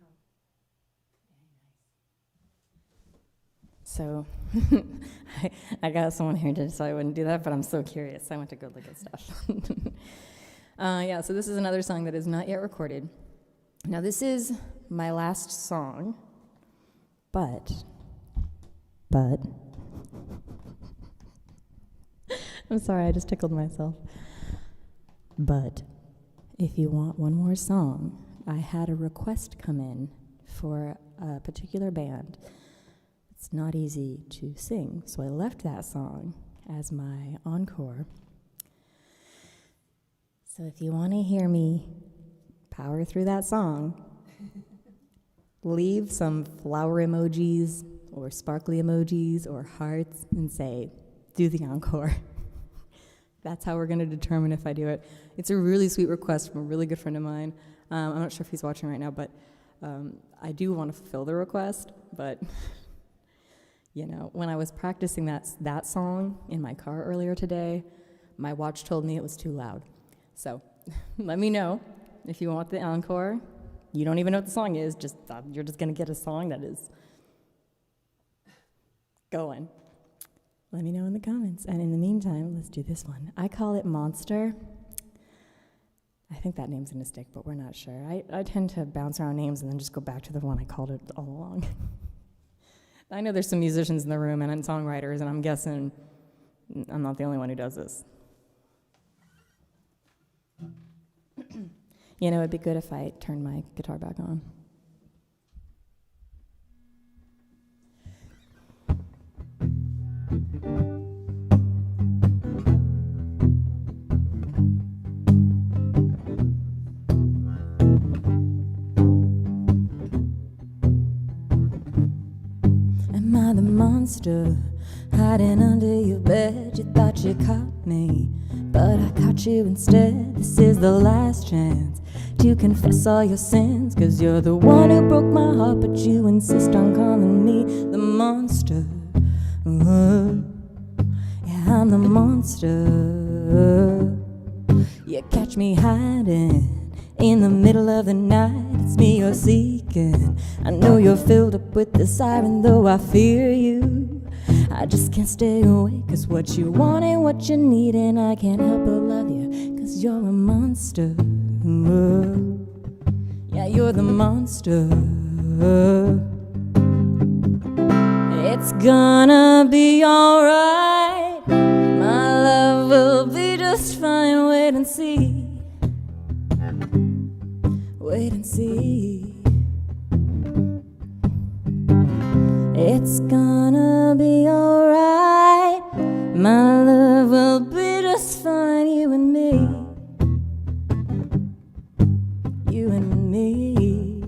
how. So I got someone here just so I wouldn't do that, but I'm so curious. I went to go look at stuff. So this is another song that is not yet recorded. Now, this is my last song, but I'm sorry, I just tickled myself. But if you want one more song, I had a request come in for a particular band. It's not easy to sing, so I left that song as my encore. So if you want to hear me power through that song, leave some flower emojis or sparkly emojis or hearts and say, do the encore. That's how we're going to determine if I do it. It's a really sweet request from a really good friend of mine. I'm not sure if he's watching right now, but I do want to fulfill the request, but when I was practicing that song in my car earlier today, my watch told me it was too loud. So let me know if you want the encore. You don't even know what the song is, you're just going to get a song that is going. Let me know in the comments. And in the meantime, let's do this one. I call it Monster. I think that name's a mistake, but we're not sure. I tend to bounce around names and then just go back to the one I called it all along. I know there's some musicians in the room and songwriters, and I'm guessing I'm not the only one who does this. It'd be good if I turned my guitar back on. Am I the monster hiding under your bed? You thought you caught me, but I caught you instead. This is the last chance to confess all your sins, 'cause you're the one who broke my heart, but you insist on calling me the monster. Yeah, I'm the monster. You catch me hiding in the middle of the night. It's me you're seeking. I know you're filled up with desire, and though I fear you, I just can't stay away. 'Cause what you want and what you need, and I can't help but love you, 'cause you're a monster. Yeah, you're the monster. It's gonna be alright. My love will be just fine. Wait and see. Wait and see. It's gonna be alright. My love will be just fine. You and me. You and me.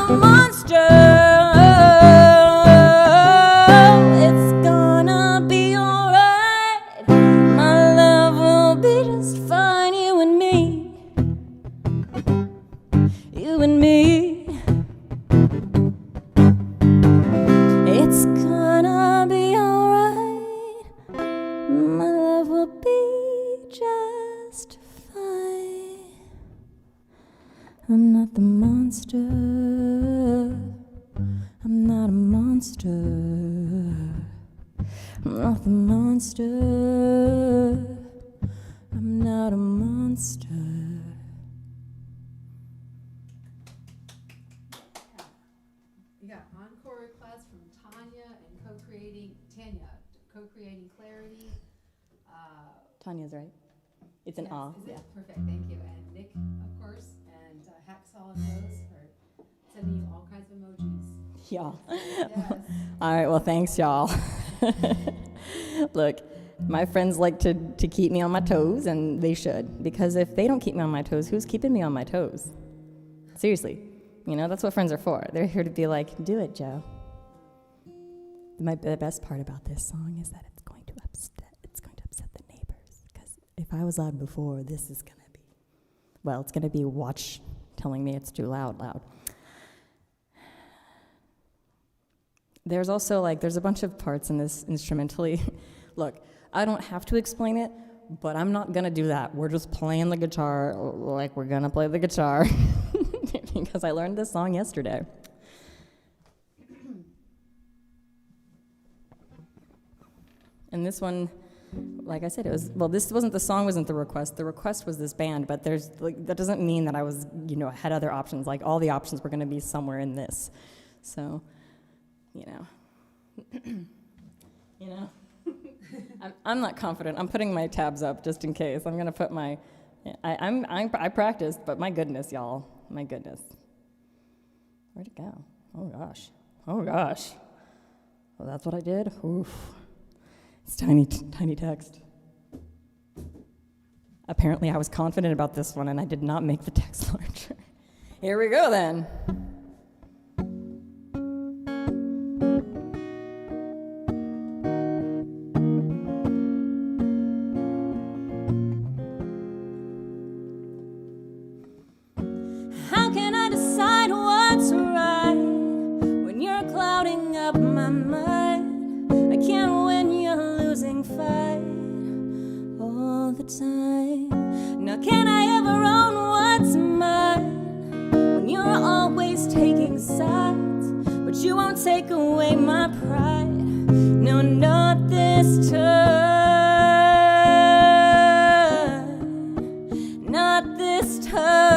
monster. It's gonna be alright. My love will be just fine. You and me. You and me. It's gonna be alright. My love will be just fine. I'm not the monster. I'm not a monster. I'm not the monster. I'm not a monster. You got encore requests from Tanya and co-creating clarity. Tanya's right. It's an Yes, awe. is it? Perfect, thank you. And Nick, of course, and Hacksaw and Rose for sending you all kinds of emojis. Y'all. Yes. All right, well, thanks, y'all. Look, my friends like to keep me on my toes, and they should, because if they don't keep me on my toes, who's keeping me on my toes? Seriously, that's what friends are for. They're here to be like, do it, Joe. The best part about this song is that it's going to upset the neighbors, because if I was loud before, this is going to be, well, it's going to be watch telling me it's too loud. There's also, there's a bunch of parts in this instrumentally. Look, I don't have to explain it, but I'm not going to do that. We're just playing the guitar like we're going to play the guitar because I learned this song yesterday. And this one, like I said, this wasn't the song, wasn't the request. The request was this band, but that doesn't mean that I was, had other options. Like, all the options were going to be somewhere in this. So, I'm not confident. I'm putting my tabs up just in case. I'm going to put my, I practiced, but my goodness, y'all. My goodness. Where'd it go? Oh, gosh. Well, that's what I did? Oof. It's tiny text. Apparently, I was confident about this one, and I did not make the text larger. Here we go, then. How can I decide what's right when you're clouding up my mind? I can't win, you're losing fight all the time. Now can I ever own what's mine when you're always taking sides? But you won't take away my pride. No, not this time. Not this time.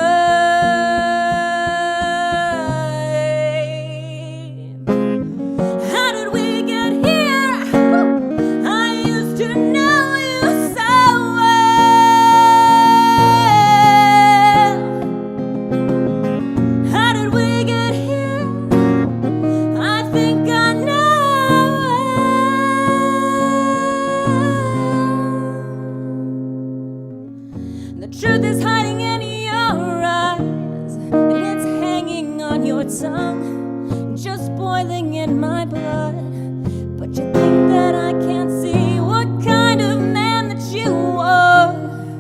Truth is hiding in your eyes, and it's hanging on your tongue, just boiling in my blood. But you think that I can't see what kind of man that you are,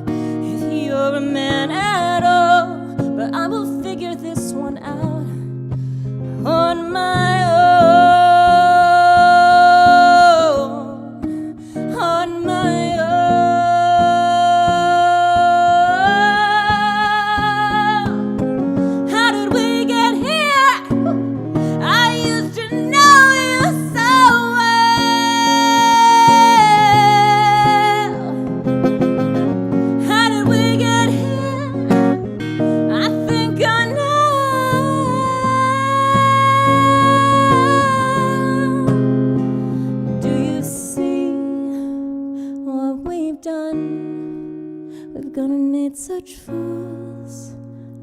if you're a man at all. But I will figure this one out on my own. On my own. We've gone and made such fools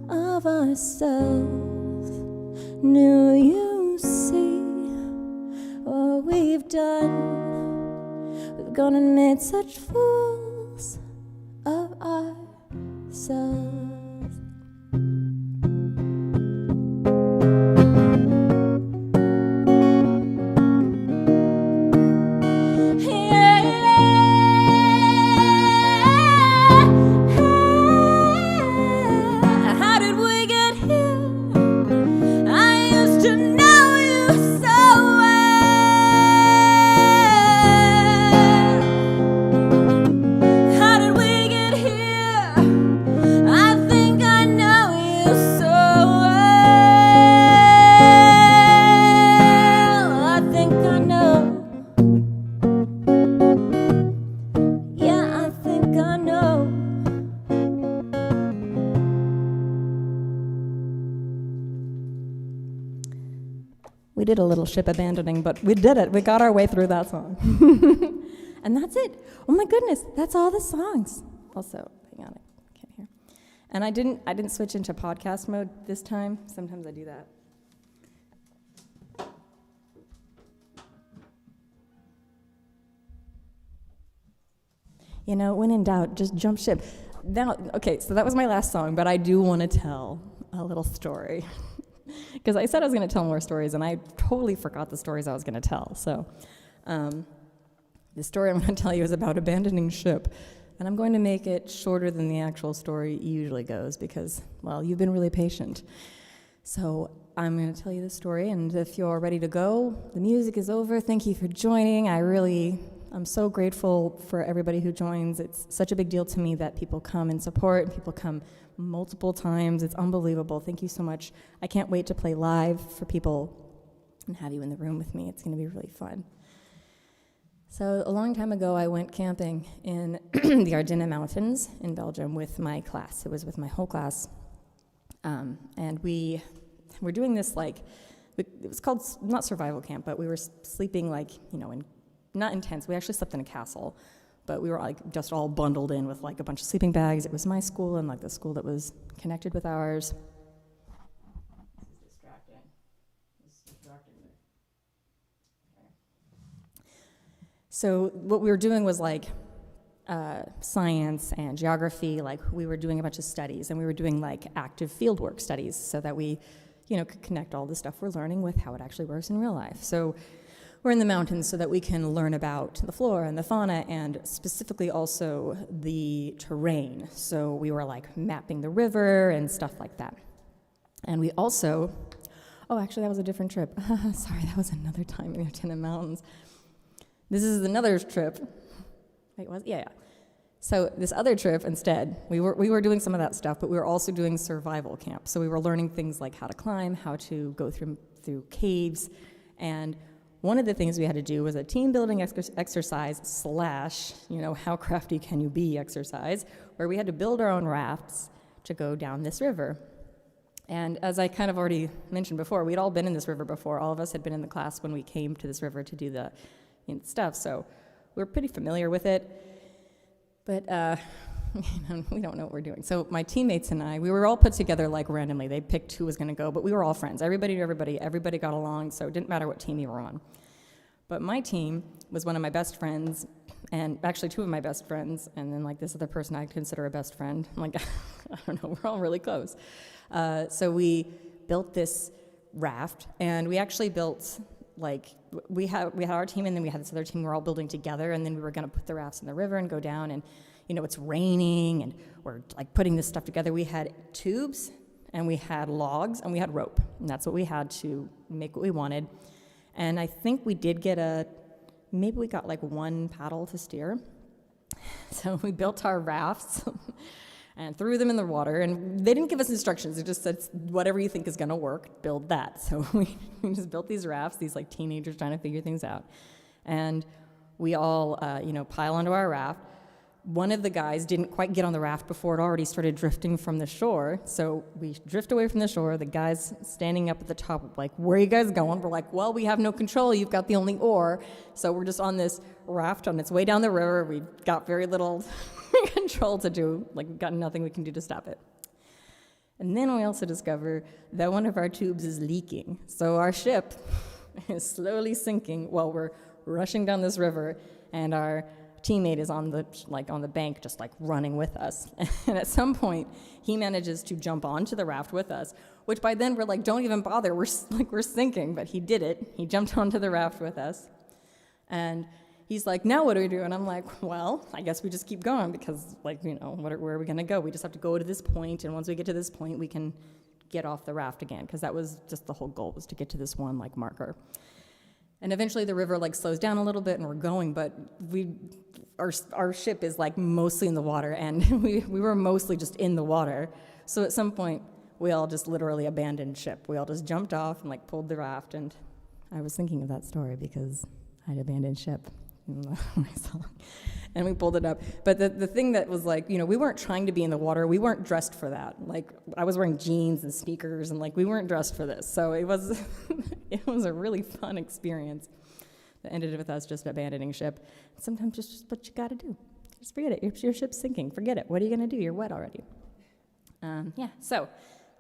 of ourselves. Do you see what we've done? We've gone and made such fools of ourselves. We did a little ship abandoning, but we did it. We got our way through that song. And that's it. Oh my goodness, that's all the songs. Also, hang on, I can't hear. And I didn't switch into podcast mode this time. Sometimes I do that. You know, when in doubt, just jump ship. Now, okay, so that was my last song, but I do want to tell a little story. Because I said I was going to tell more stories, and I totally forgot the stories I was going to tell. So the story I'm going to tell you is about abandoning ship. And I'm going to make it shorter than the actual story usually goes because, well, you've been really patient. So I'm going to tell you the story, and if you're ready to go, the music is over. Thank you for joining. I'm so grateful for everybody who joins. It's such a big deal to me that people come and support, and people come multiple times. It's unbelievable. Thank you so much. I can't wait to play live for people and have you in the room with me. It's going to be really fun. So a long time ago, I went camping in the Ardennes Mountains in Belgium with my class. It was with my whole class. And we were doing this, it was called, not survival camp, but we were sleeping in not in tents. We actually slept in a castle, but we were just all bundled in with a bunch of sleeping bags. It was my school and the school that was connected with ours. This is distracting. This is distracting me. Okay. So what we were doing was science and geography. We were doing a bunch of studies, and we were doing active fieldwork studies so that we, could connect all the stuff we're learning with how it actually works in real life. So we're in the mountains so that we can learn about the flora and the fauna and specifically also the terrain. So we were mapping the river and stuff like that. And we also, actually that was a different trip. Sorry, that was another time in the Ardennes Mountains. This is another trip. Wait, was? Yeah. So this other trip instead, we were doing some of that stuff, but we were also doing survival camp. So we were learning things like how to climb, how to go through caves, and one of the things we had to do was a team building exercise / how crafty can you be exercise, where we had to build our own rafts to go down this river. And as I kind of already mentioned before, we'd all been in this river before. All of us had been in the class when we came to this river to do the stuff, so we were pretty familiar with it. But we don't know what we're doing. So my teammates and I, we were all put together randomly. They picked who was going to go, but we were all friends. Everybody knew everybody. Everybody got along, so it didn't matter what team you were on. But my team was one of my best friends, and actually two of my best friends, and then this other person I consider a best friend. I don't know, we're all really close. So we built this raft, and we actually built we had our team, and then we had this other team. We were all building together, and then we were going to put the rafts in the river and go down, and it's raining, and we're putting this stuff together. We had tubes, and we had logs, and we had rope, and that's what we had to make what we wanted. And I think we did get maybe we got one paddle to steer. So we built our rafts and threw them in the water, and they didn't give us instructions. It just said, whatever you think is going to work, build that. So we just built these rafts, these teenagers trying to figure things out. And we all, pile onto our raft. One of the guys didn't quite get on the raft before it already started drifting from the shore. So we drift away from the shore. The guy's standing up at the top, where are you guys going? We're well, we have no control. You've got the only oar. So we're just on this raft on its way down the river. We've got very little control to do. We've got nothing we can do to stop it. And then we also discover that one of our tubes is leaking. So our ship is slowly sinking while we're rushing down this river, and our teammate is on the bank just running with us. And at some point he manages to jump onto the raft with us, which by then we're don't even bother, we're sinking, but he did it. He jumped onto the raft with us, and he's now what do we do? And I'm well, I guess we just keep going because where are we going to go? We just have to go to this point, and once we get to this point we can get off the raft again, because that was just the whole goal, was to get to this one marker. And eventually the river slows down a little bit, and we're going, but our ship is mostly in the water, and we were mostly just in the water. So at some point we all just literally abandoned ship. We all just jumped off and pulled the raft, and I was thinking of that story because I'd abandoned ship. my song. And we pulled it up. But the thing that was like, we weren't trying to be in the water. We weren't dressed for that. Like, I was wearing jeans and sneakers, and like, we weren't dressed for this. So it was, it was a really fun experience that ended with us just abandoning ship. Sometimes it's just what you got to do. Just forget it. Your ship's sinking. Forget it. What are you going to do? You're wet already. So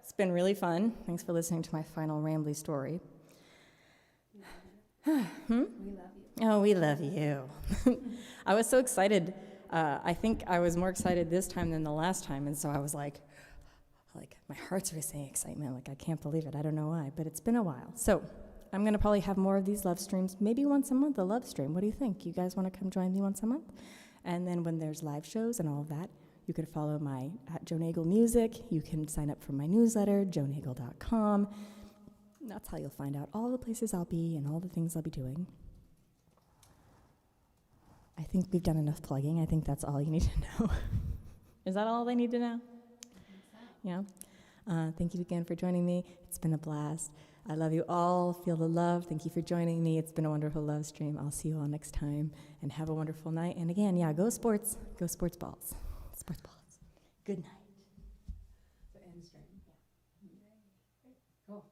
it's been really fun. Thanks for listening to my final rambly story. We love you. Oh, we love you. I was so excited. I think I was more excited this time than the last time, and so I was like my heart's racing excitement. Like, I can't believe it. I don't know why, but it's been a while. So I'm going to probably have more of these love streams, maybe once a month, a love stream. What do you think? You guys want to come join me once a month? And then when there's live shows and all of that, you can follow my Jo Nagle Music. You can sign up for my newsletter, jonagle.com. That's how you'll find out all the places I'll be and all the things I'll be doing. I think we've done enough plugging. I think that's all you need to know. Is that all they need to know? I think so. Yeah. Thank you again for joining me. It's been a blast. I love you all. Feel the love. Thank you for joining me. It's been a wonderful love stream. I'll see you all next time. And have a wonderful night. And again, go sports. Go sports balls. Sports balls. Good night. So end stream. Yeah. Cool.